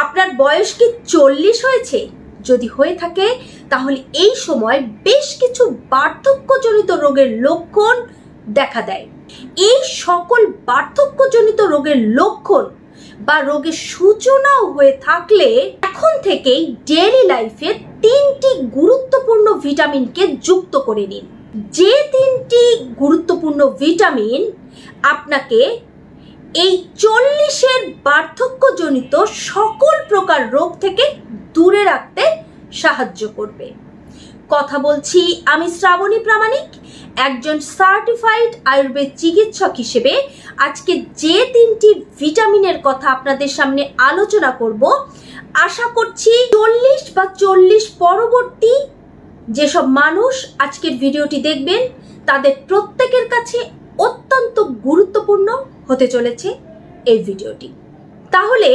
আপনার বয়স কি 40 হয়েছে? যদি হয়ে থাকে তাহলে এই সময় বেশ কিছু বার্ধক্যজনিত রোগের লক্ষণ দেখা দেয়। এই সকল বার্ধক্যজনিত রোগের লক্ষণ বা রোগের সূচনাও হয়ে থাকলে এখন থেকেই ডেইলি লাইফে 3টি গুরুত্বপূর্ণ ভিটামিনকে যুক্ত করে নিন। যে 3টি গুরুত্বপূর্ণ ভিটামিন আপনাকে এই 40-এর বার্ধক্যজনিত সকল প্রকার রোগ থেকে দূরে রাখতে সাহায্য করবে। কথা বলছি আমি শ্রাবণী প্রামাণিক, একজন সার্টিফাইড আয়ুর্বেদ চিকিৎসক হিসেবে। আজকে যে 3টি ভিটামিনের কথা আপনাদের সামনে আলোচনা করব, আশা করছি 40 বা 40 পরবর্তী যেসব মানুষ আজকের ভিডিওটি দেখবেন তাদের প্রত্যেকের কাছে অত্যন্ত গুরুত্বপূর্ণ হতে চলেছে এই ভিডিওটি। তাহলে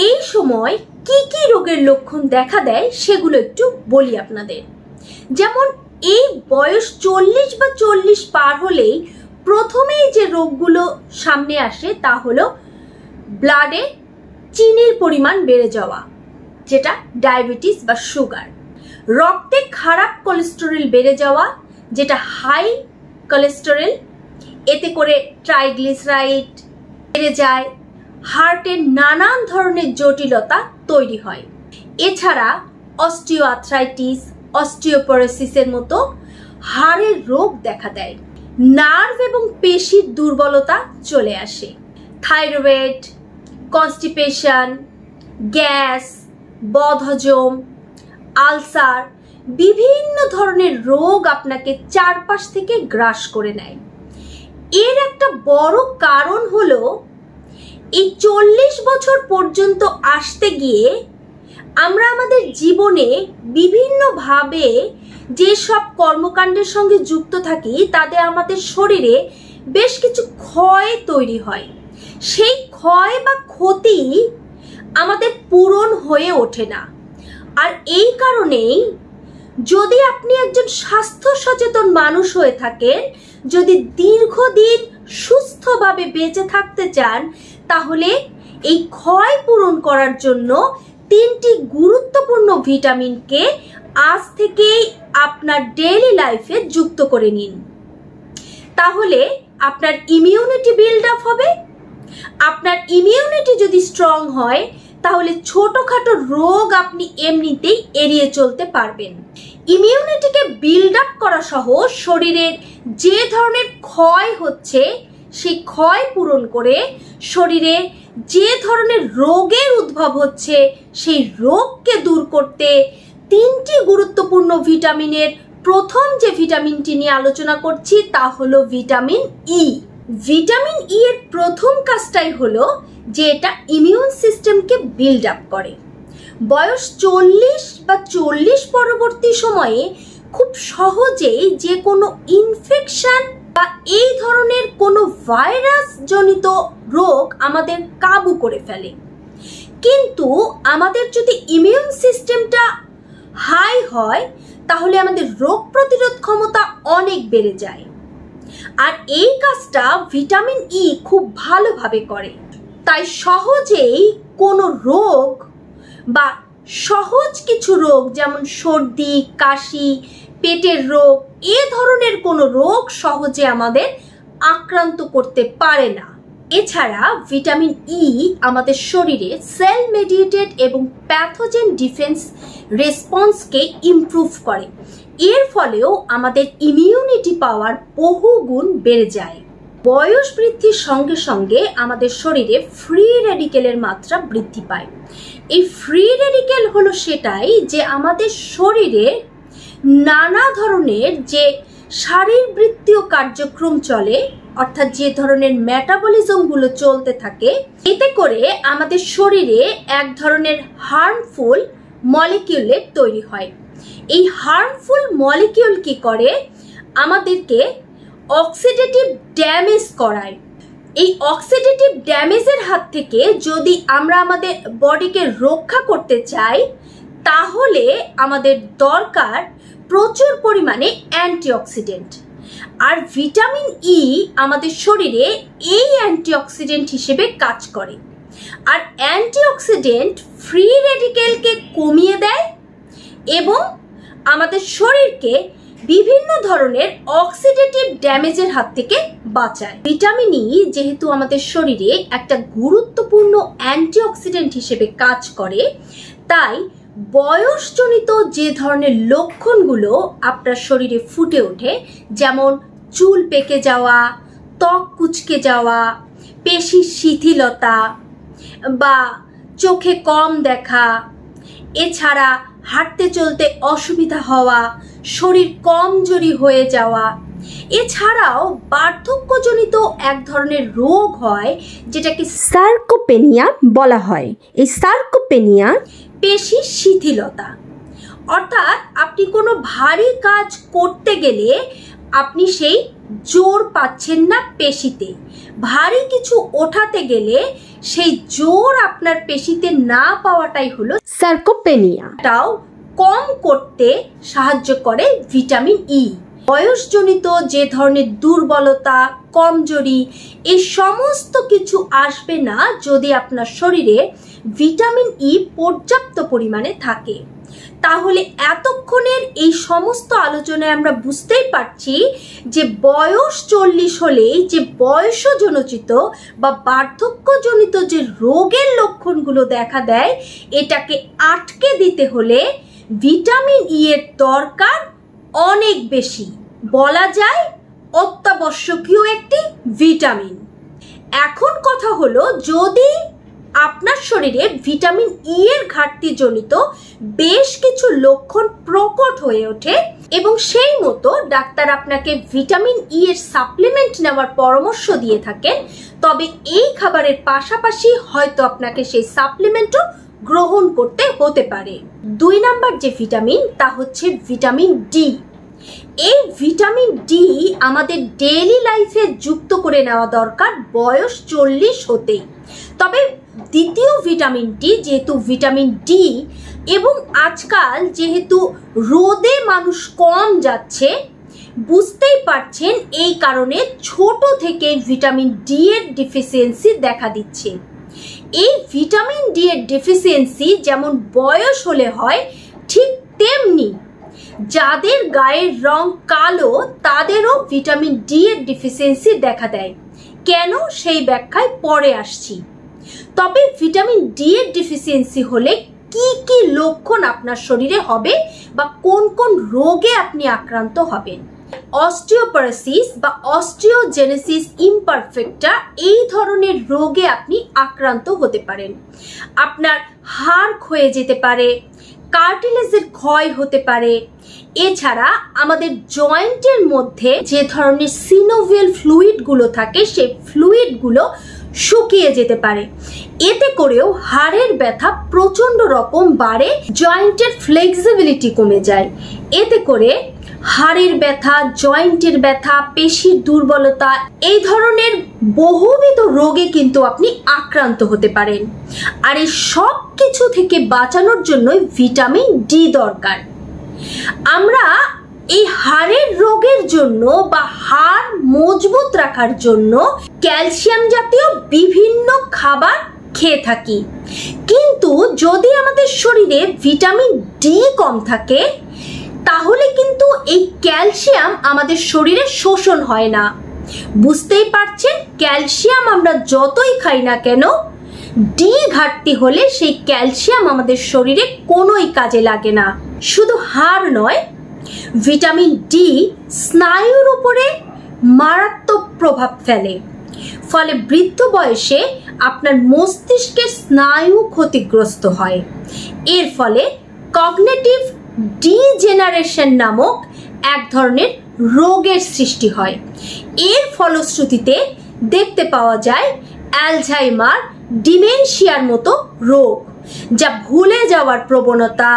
এই সময় কি কি রোগের লক্ষণ দেখা দেয় সেগুলো একটু বলি আপনাদের। যেমন এই বয়স 40 বা 40 পার হলেই প্রথমেই যে রোগগুলো সামনে আসে তা হলো ব্লাডে চিনির পরিমাণ বেড়ে যাওয়া, যেটা ডায়াবেটিস বা সুগার। রক্তে খারাপ কোলেস্টেরল বেড়ে যাওয়া, যেটা হাই কোলেস্টেরল। এতে করে ট্রাইগ্লিসারাইড বেড়ে যায়, হার্টের নানান ধরনের জটিলতা তৈরি হয়। এছাড়া অস্টিওআর্থ্রাইটিস, অস্টিওপোরোসিসের মতো হাড়ের রোগ দেখা দেয়। নার্ভ এবং পেশির দুর্বলতা চলে আসে। থাইরয়েড, কনস্টিপেশন, গ্যাস, বদহজম, আলসার, বিভিন্ন ধরনের রোগ আপনাকে চারপাশ থেকে গ্রাস করে নেয়। এর একটা বড় কারণ হলো এই 40 বছর পর্যন্ত আসতে গিয়ে আমরা আমাদের জীবনে বিভিন্নভাবে যেসব কর্মকাণ্ডের সঙ্গে যুক্ত থাকি তাতে আমাদের শরীরে বেশ কিছু ক্ষয় তৈরি হয়। সেই ক্ষয় বা ক্ষতি আমাদের পূরণ হয়ে ওঠে না। আর এই কারণেই যদি আপনি একজন স্বাস্থ্য সচেতন মানুষ হয়ে থাকেন, যদি দীর্ঘদিন সুস্থভাবে বেঁচে থাকতে চান, তাহলে এই ক্ষয় পূরণ করার জন্য 3টি গুরুত্বপূর্ণ ভিটামিনকে আজ থেকেই আপনার ডেইলি লাইফে যুক্ত করে নিন। তাহলে আপনার ইমিউনিটি বিল্ড আপ হবে। আপনার ইমিউনিটি যদি স্ট্রং হয় তাহলে ছোটখাটো রোগ আপনি এমনিতেই এড়িয়ে চলতে পারবেন। ইমিউনিটিকে বিল্ড আপ করা সহ শরীরের যে ধরনের ক্ষয় হচ্ছে সেই ক্ষয় পূরণ করে শরীরে যে ধরনের রোগের উদ্ভব হচ্ছে সেই রোগকে দূর করতে 3টি গুরুত্বপূর্ণ ভিটামিনের প্রথম যে ভিটামিনটি নিয়ে আলোচনা করছি তা হলো ভিটামিন ই। ভিটামিন ই এর প্রথম কাজটাই হলো যে এটা ইমিউন সিস্টেমকে বিল্ড আপ করে। বয়স 40 বা 40 পরবর্তী সময়ে খুব সহজেই যে কোনো ইনফেকশন বা এই ধরনের কোনো ভাইরাস জনিত রোগ আমাদের কাবু করে ফেলে। কিন্তু আমাদের যদি ইমিউন সিস্টেমটা হাই হয় তাহলে আমাদের রোগ প্রতিরোধ ক্ষমতা অনেক বেড়ে যায়। আর এই কাজটা ভিটামিন ই খুব ভালোভাবে করে। তাই সহজেই কোনো রোগ বা সহজ কিছু রোগ যেমন সর্দি, কাশি, পেটের রোগ, এ ধরনের কোনো রোগ সহজে আমাদের আক্রান্ত করতে পারে না। এছাড়া ভিটামিন ই আমাদের শরীরে সেল মেডিয়েটেড এবং প্যাথোজেন ডিফেন্স রেসপন্সকে ইমপ্রুভ করে। এর ফলেও আমাদের ইমিউনিটি পাওয়ার বহু গুণ বেড়ে যায়। বয়স বৃদ্ধির সঙ্গে সঙ্গে আমাদের শরীরে ফ্রি রেডিকেলের মাত্রা বৃদ্ধি পায়। এই ফ্রি রেডিকেল হলো সেটাই যে আমাদের শরীরে নানা ধরনের যে শারীরবৃত্তীয় কার্যক্রম চলে, অর্থাৎ যে ধরনের মেটাবলিজমগুলো চলতে থাকে, এতে করে আমাদের শরীরে এক ধরনের হার্মফুল মলিকিউলের তৈরি হয়। এই হার্মফুল মলিকিউল কি করে? আমাদেরকে অক্সিডেটিভ ড্যামেজ করায়। এই অক্সিডেটিভ ড্যামেজের হাত থেকে যদি আমরা আমাদের বডিকে রক্ষা করতে চাই তাহলে আমাদের দরকার প্রচুর পরিমাণে অ্যান্টিঅক্সিডেন্ট। আর ভিটামিন ই আমাদের শরীরে এই অ্যান্টিঅক্সিডেন্ট হিসেবে কাজ করে। আর অ্যান্টিঅক্সিডেন্ট ফ্রি রেডিকেলকে কমিয়ে দেয় এবং আমাদের শরীরকে বিভিন্ন ধরনের অক্সিডেটিভ ড্যামেজের হাত থেকে বাঁচায়। ভিটামিন ই যেহেতু আমাদের শরীরে একটা গুরুত্বপূর্ণ অ্যান্টিঅক্সিডেন্ট হিসেবে কাজ করে, তাই বয়সজনিত যে ধরনের লক্ষণগুলো আপনার শরীরে ফুটে ওঠে, যেমন চুল পেকে যাওয়া, ত্বক কুঁচকে যাওয়া, পেশির শিথিলতা বা চোখে কম দেখা, এছাড়া হাঁটতে চলতে অসুবিধা হওয়া, শরীর কমজোরি হয়ে যাওয়া, এছাড়াও বার্ধক্যজনিত এক ধরনের রোগ হয় যেটাকে সার্কোপেনিয়া বলা হয়। এই সার্কোপেনিয়া পেশির শিথিলতা, অর্থাৎ আপনি কোনো ভারী কাজ করতে গেলে আপনি সেই জোর পাচ্ছেন না পেশিতে, ভারী কিছু ওঠাতে গেলে সেই জোর আপনার পেশিতে না পাওয়াটাই হলো সার্কোপেনিয়া। তাও কম করতে সাহায্য করে ভিটামিন ই। বয়সজনিত যে ধরনের দুর্বলতা, কমজোরি, এই সমস্ত কিছু আসবে না যদি আপনার শরীরে ভিটামিন ই পর্যাপ্ত পরিমাণে থাকে। তাহলে এতক্ষণের এই সমস্ত আলোচনায় আমরা বুঝতেই পারছি যে বয়স 40 হলেই যে বয়সজনিত বা বার্ধক্যজনিত যে রোগের লক্ষণগুলো দেখা দেয়, এটাকে আটকে দিতে হলে ভিটামিন ই এর দরকার অনেক বেশি, বলা যায় অত্যাবশ্যকীয় একটি ভিটামিন। এখন কথা হলো, যদি আপনার শরীরে ভিটামিন ই এর ঘাটতি জনিত বেশ কিছু লক্ষণ প্রকট হয়ে ওঠে এবং সেই মতো ডাক্তার আপনাকে ভিটামিন ই এর সাপ্লিমেন্ট নেওয়ার পরামর্শ দিয়ে থাকেন, তবে এই খাবারের পাশাপাশি হয়তো আপনাকে সেই সাপ্লিমেন্টও গ্রহণ করতে হতে পারে। 2 নাম্বার যে ভিটামিন তা হচ্ছে ভিটামিন ডি। এই ভিটামিন ডি আমাদের ডেইলি লাইফে যুক্ত করে নেওয়া দরকার বয়স 40 হতেই। তবে দ্বিতীয় ভিটামিনটি যেহেতু ভিটামিন ডি, এবং আজকাল যেহেতু রোদে মানুষ কম যাচ্ছে, বুঝতেই পারছেন এই কারণে ছোট থেকে ভিটামিন ডি এর ডেফিসিয়েন্সি দেখা দিচ্ছে। এই ভিটামিন ডি এর ডেফিসিয়েন্সি যেমন বয়স হলে হয়, ঠিক তেমনি যাদের গায়ের রং কালো তাদেরও ভিটামিন ডি এর ডেফিসিয়েন্সি দেখা দেয়। কেন, সেই ব্যাখ্যায় পরে আসছি। তবে ভিটামিন ডি এর ডেফিসিয়েন্সি হলে কি কি লক্ষণ আপনার শরীরে হবে বা কোন কোন রোগে আপনি আক্রান্ত হবেন। অস্টিওপোরোসিস বা অস্টিওজেনেসিস ইমপারফেক্টা, এই ধরনের রোগে আপনি আক্রান্ত হতে পারেন। আপনার হাড় ক্ষয়ে যেতে পারে, কার্টিলেজের ক্ষয় হতে পারে। এছাড়া আমাদের জয়েন্টের মধ্যে যে ধরনের সিনোভিয়াল ফ্লুইডগুলো থাকে, সেই ফ্লুইডগুলো শুকিয়ে যেতে পারে। এতে করেও হাড়ের ব্যথা প্রচন্ড রকম বাড়ে, জয়েন্টের ফ্লেক্সিবিলিটি কমে যায়। এতে করে হাড়ের ব্যথা, জয়েন্টের ব্যথা, পেশির দুর্বলতা, এই ধরনের বহুবিধ রোগে কিন্তু আপনি আক্রান্ত হতে পারেন। আর এই সব কিছু থেকে বাঁচানোর জন্যই ভিটামিন ডি দরকার। আমরা এই হাড়ের রোগের জন্য বা হাড় মজবুত রাখার জন্য ক্যালসিয়াম জাতীয় বিভিন্ন খাবার খেয়ে থাকি, কিন্তু যদি আমাদের শরীরে ভিটামিন ডি কম থাকে তাহলে কিন্তু এই ক্যালসিয়াম আমাদের শরীরে শোষণ হয় না। বুঝতেই পারছেন, ক্যালসিয়াম আমরা যতই খাই না কেন, ডি ঘাটতি হলে সেই ক্যালসিয়াম আমাদের শরীরে কোনোই কাজে লাগে না। শুধু হাড় নয়, ভিটামিন ডি স্নায়ুর উপরে মারাত্মক প্রভাব ফেলে। ফলে বৃদ্ধ বয়সে আপনার মস্তিষ্কের স্নায়ু ক্ষতিগ্রস্ত হয়। এর ফলে কগনিটিভ ডিজেনারেশন নামক এক ধরনের রোগের সৃষ্টি হয়। এর ফলশ্রুতিতে দেখতে পাওয়া যায় অ্যালঝাইমার, ডিমেনশিয়ার মতো রোগ, যা ভুলে যাওয়ার প্রবণতা,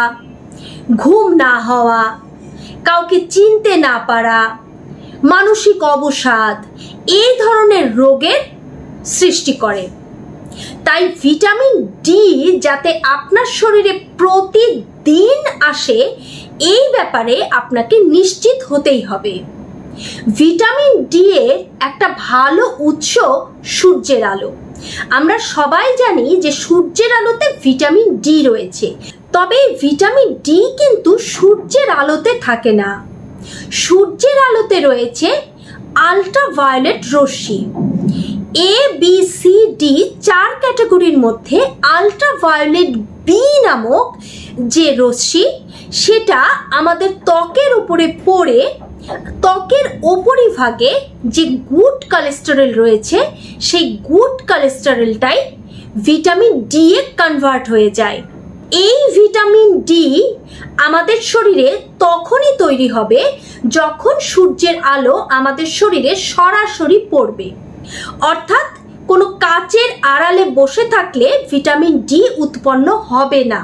ঘুম না হওয়া, কাউকে চিনতে না পারা, মানসিক অবসাদ, এই ধরনের রোগের সৃষ্টি করে। তাই ভিটামিন ডি যাতে আপনার শরীরে প্রতিদিন আসে, এই ব্যাপারে আপনাকে নিশ্চিত হতেই হবে। ভিটামিন ডি এর একটা ভালো উৎস সূর্যের আলো। আমরা সবাই জানি যে সূর্যের আলোতে ভিটামিন ডি রয়েছে, তবে ভিটামিন ডি কিন্তু সূর্যের আলোতে থাকে না। সূর্যের আলোতে রয়েছে ultraviolet Rashmi. A B C D 4 ক্যাটাগরির মধ্যে আল্ট্রাভায়োলেট বি নামক যে রশ্মি, সেটা আমাদের ত্বকের উপরে পড়ে ত্বকের উপরিভাগে যে গুড কোলেস্টেরল রয়েছে, সেই গুড কোলেস্টেরলটাই ভিটামিন ডি এ কনভার্ট হয়ে যায়। এই ভিটামিন ডি আমাদের শরীরে তখনই তৈরি হবে যখন সূর্যের আলো আমাদের শরীরে সরাসরি পড়বে। অর্থাৎ কোনো কাচের আড়ালে বসে থাকলে ভিটামিন ডি উৎপন্ন হবে না।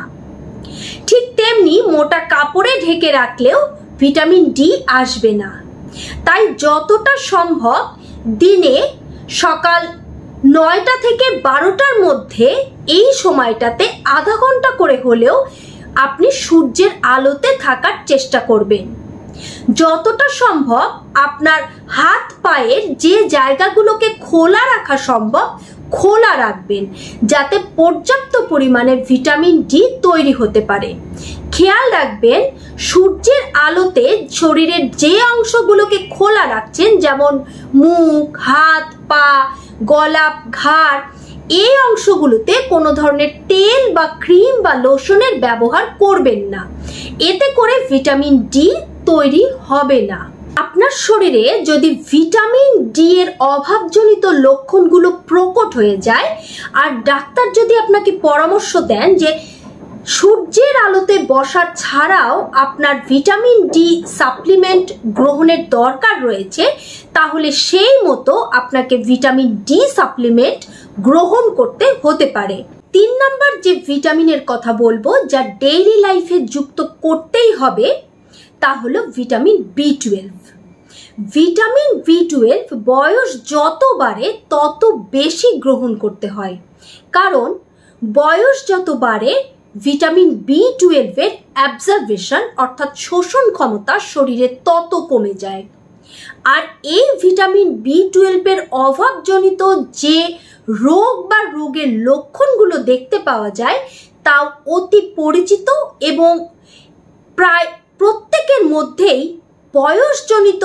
ঠিক তেমনি মোটা কাপড়ে ঢেকে রাখলেও ভিটামিন ডি আসবে না। তাই যতটা সম্ভব দিনে সকাল 9টা থেকে 12টার মধ্যে এই সময়টাতে আধা ঘন্টা করে হলেও আপনি সূর্যের আলোতে থাকার চেষ্টা করবেন। যতটা সম্ভব আপনার হাত পায়ের যে জায়গাগুলোকে খোলা রাখা সম্ভব খোলা রাখবেন, যাতে পর্যাপ্ত পরিমাণে ভিটামিন ডি তৈরি হতে পারে। খেয়াল রাখবেন সূর্যের আলোতে শরীরের যে অংশগুলোকে খোলা রাখছেন, যেমন মুখ, হাত, পা, গলা, ঘাড়, এই অংশগুলোতে কোনো ধরনের তেল বা ক্রিম বা লোশনের ব্যবহার করবেন না। এতে করে ভিটামিন ডি তৈরি হবে না। আপনার শরীরে যদি ভিটামিন ডি এর অভাবজনিত লক্ষণগুলো প্রকট হয়ে যায় আর ডাক্তার যদি আপনাকে পরামর্শ দেন যে সূর্যের আলোতে বসা ছাড়াও আপনার ভিটামিন ডি সাপ্লিমেন্ট গ্রহণের দরকার রয়েছে, তাহলে সেই মতো আপনাকে ভিটামিন ডি সাপ্লিমেন্ট গ্রহণ করতে হতে পারে। 3 নম্বর যে ভিটামিনের কথা বলবো, যা ডেইলি লাইফে যুক্ত করতেই হবে, তা হলো ভিটামিন বি12। ভিটামিন বি12 বয়স যত বাড়ে তত বেশি গ্রহণ করতে হয়, কারণ বয়স যত বাড়ে ভিটামিন বি12 এর অ্যাবজর্বেশন অর্থাৎ শোষণ ক্ষমতা শরীরে তত কমে যায়। আর এই ভিটামিন বি12 এর অভাবজনিত যে রোগ বা রোগের লক্ষণগুলো দেখতে পাওয়া যায় তাও অতি পরিচিত এবং প্রায় প্রত্যেকের মধ্যেই বয়সজনিত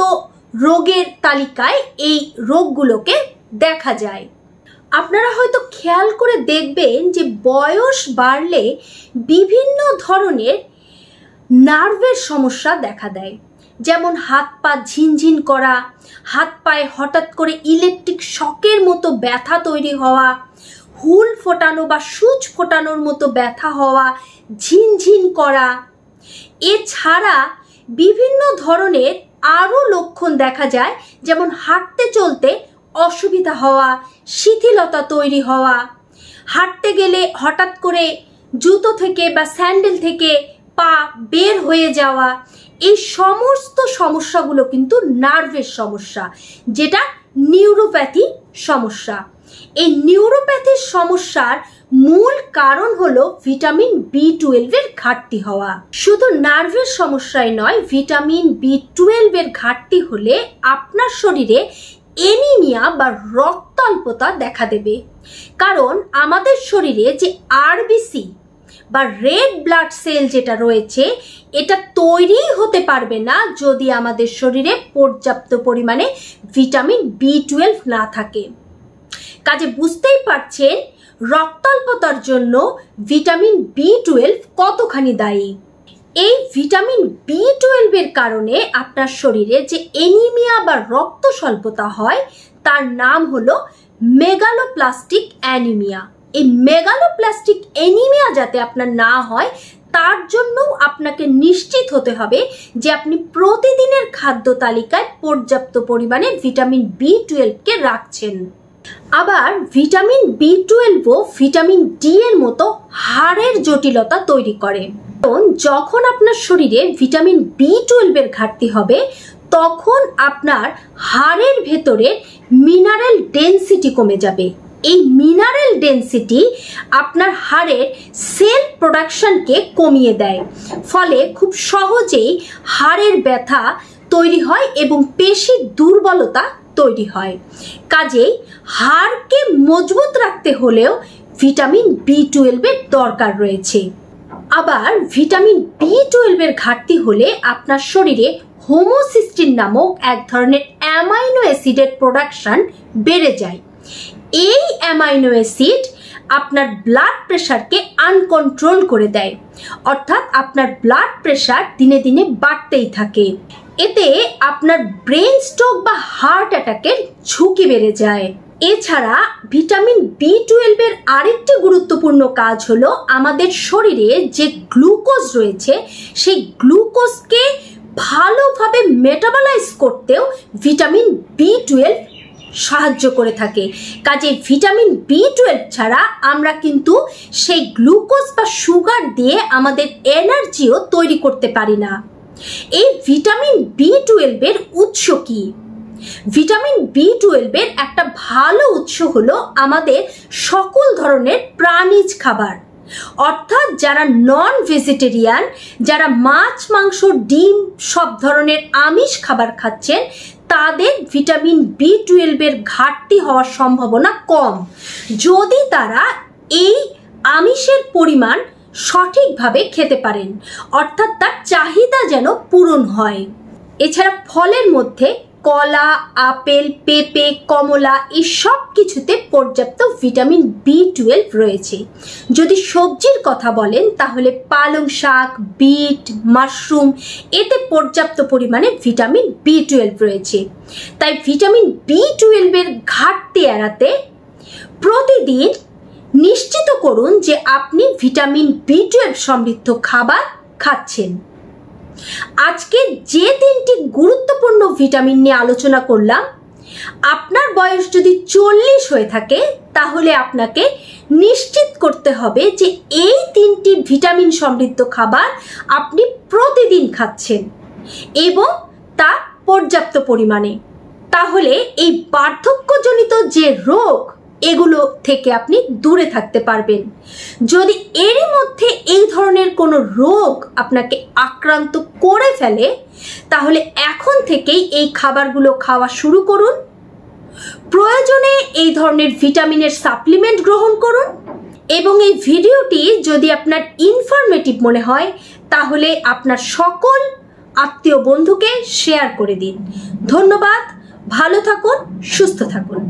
রোগের তালিকায় এই রোগগুলোকে দেখা যায়। আপনারা হয়তো খেয়াল করে দেখবেন যে বয়স বাড়লে বিভিন্ন ধরনের নার্ভের সমস্যা দেখা দেয়, যেমন হাত পা ঝিনঝিন করা, হাত পায়ে হঠাৎ করে ইলেকট্রিক শকের মতো ব্যথা তৈরি হওয়া, হুল ফোটানো বা সূচ ফোটানোর মতো ব্যথা হওয়া, ঝিনঝিন করা। এছাড়া বিভিন্ন ধরনের আরও লক্ষণ দেখা যায়, যেমন হাঁটতে চলতে অসুবিধা হওয়া, শিথিলতা তৈরি হওয়া, হাঁটতে গেলে হঠাৎ করে জুতো থেকে বা স্যান্ডেল থেকে পা বের হয়ে যাওয়া। এই সমস্ত সমস্যাগুলো কিন্তু নার্ভের সমস্যা, যেটা নিউরোপ্যাথি সমস্যা। এই নিউরোপ্যাথির সমস্যার মূল কারণ হলো ভিটামিন বি12 এর ঘাটতি হওয়া। শুধু নার্ভের সমস্যাই নয়, ভিটামিন বি12 এর ঘাটতি হলে আপনার শরীরে এনিমিয়া বা রক্তাল্পতা দেখা দেবে। কারণ আমাদের শরীরে যে আরবিসি বা রেড ব্লাড সেল যেটা রয়েছে, এটা তৈরি হতে পারবে না যদি আমাদের শরীরে পর্যাপ্ত পরিমাণে ভিটামিন বি12 না থাকে। কাজে বুঝতেই পারছেন রক্তাল্পতার জন্য ভিটামিন বি12 কতখানি দায়ী। এই ভিটামিন বি12 এর কারণে আপনার শরীরে যে এনিমিয়া বা রক্ত স্বল্পতা হয় তার নাম হলো মেগালোপ্লাস্টিক অ্যানিমিয়া। এই মেগালোপ্লাস্টিক অ্যানিমিয়া যাতে আপনার না হয় তার জন্য আপনাকে নিশ্চিত হতে হবে যে আপনি প্রতিদিনের খাদ্য তালিকায় পর্যাপ্ত পরিমাণে ভিটামিন বি12 কে রাখছেন। আবার ভিটামিন বি12 ও ভিটামিন ডি এর মতো হাড়ের জটিলতা তৈরি করে। যখন আপনার শরীরে ভিটামিন বি12 এর ঘাটতি হবে তখন আপনার হাড়ের ভেতরে মিনারেল ডেনসিটি কমে যাবে। এই মিনারেল ডেনসিটি আপনার হাড়ের সেল প্রোডাকশনকে কমিয়ে দেয়, ফলে খুব সহজেই হাড়ের ব্যথা তৈরি হয় এবং পেশির দুর্বলতা তৈরি হয়। কাজেই হাড়কে মজবুত রাখতে হলেও ভিটামিন B12 এর দরকার রয়েছে। আবার ভিটামিন B12 এর ঘাটতি হলে আপনার শরীরে হোমোসিস্টিন নামক এক ধরনের অ্যামাইনো অ্যাসিডের প্রোডাকশন বেড়ে যায়। এই অ্যামাইনো অ্যাসিড আপনার ব্লাড প্রেশারকে আনকন্ট্রোল করে দেয়, অর্থাৎ আপনার ব্লাড প্রেশার দিনে দিনে বাড়তেই থাকে। এতে আপনার ব্রেন স্ট্রোক বা হার্ট অ্যাটাকের ঝুঁকি বেড়ে যায়। এছাড়া ভিটামিন B12 এর আরেকটি গুরুত্বপূর্ণ কাজ হলো আমাদের শরীরে যে গ্লুকোজ রয়েছে সেই গ্লুকোজকে ভালোভাবে মেটাবলাইজ করতেও ভিটামিন B12 সাহায্য করে থাকে। কাজে ভিটামিন B12 ছাড়া আমরা কিন্তু সেই গ্লুকোজ বা সুগার দিয়ে আমাদের এনার্জিও তৈরি করতে পারি না। এই ভিটামিন B12 এর উৎস কি? ভিটামিন B12 এর একটা ভালো উৎস হলো আমাদের সকল ধরনের প্রাণীজ খাবার, অর্থাৎ যারা নন ভেজিটেরিয়ান, যারা মাছ, মাংস, ডিম সব ধরনের আমিষ খাবার খাচ্ছেন, তাদের ভিটামিন B12 এর ঘাটতি হওয়ার সম্ভাবনা কম, যদি তারা এই আমিষের পরিমাণ সঠিকভাবে খেতে পারেন, অর্থাৎ তার চাহিদা যেন পূরণ হয়। এছাড়া ফলের মধ্যে কলা, আপেল, পেঁপে, কমলা এই সব কিছুতে পর্যাপ্ত ভিটামিন B12 রয়েছে। যদি সবজির কথা বলেন তাহলে পালং শাক, বিট, মাশরুম এতে পর্যাপ্ত পরিমাণে ভিটামিন B12 রয়েছে। তাই ভিটামিন B12 এর ঘাটতি এড়াতে প্রতিদিন নিশ্চিত করুন যে আপনি ভিটামিন B12 সমৃদ্ধ খাবার খাচ্ছেন। আজকে যে 3টি গুরুত্বপূর্ণ ভিটামিন নিয়ে আলোচনা করলাম, আপনার বয়স যদি 40 হয়ে থাকে তাহলে আপনাকে নিশ্চিত করতে হবে যে এই 3টি ভিটামিন সমৃদ্ধ খাবার আপনি প্রতিদিন খাচ্ছেন এবং তা পর্যাপ্ত পরিমাণে। তাহলে এই বার্ধক্যজনিত যে রোগ এগুলো থেকে আপনি দূরে থাকতে পারবেন। যদি এর মধ্যে এই ধরনের কোনো রোগ আপনাকে আক্রান্ত করে ফেলে তাহলে এখন থেকেই এই খাবারগুলো খাওয়া শুরু করুন। প্রয়োজনে এই ধরনের ভিটামিনের সাপ্লিমেন্ট গ্রহণ করুন এবং এই ভিডিওটি যদি আপনার ইনফরমেটিভ মনে হয় তাহলে আপনার সকল আত্মীয় বন্ধুকে শেয়ার করে দিন। ধন্যবাদ, ভালো থাকুন, সুস্থ থাকুন।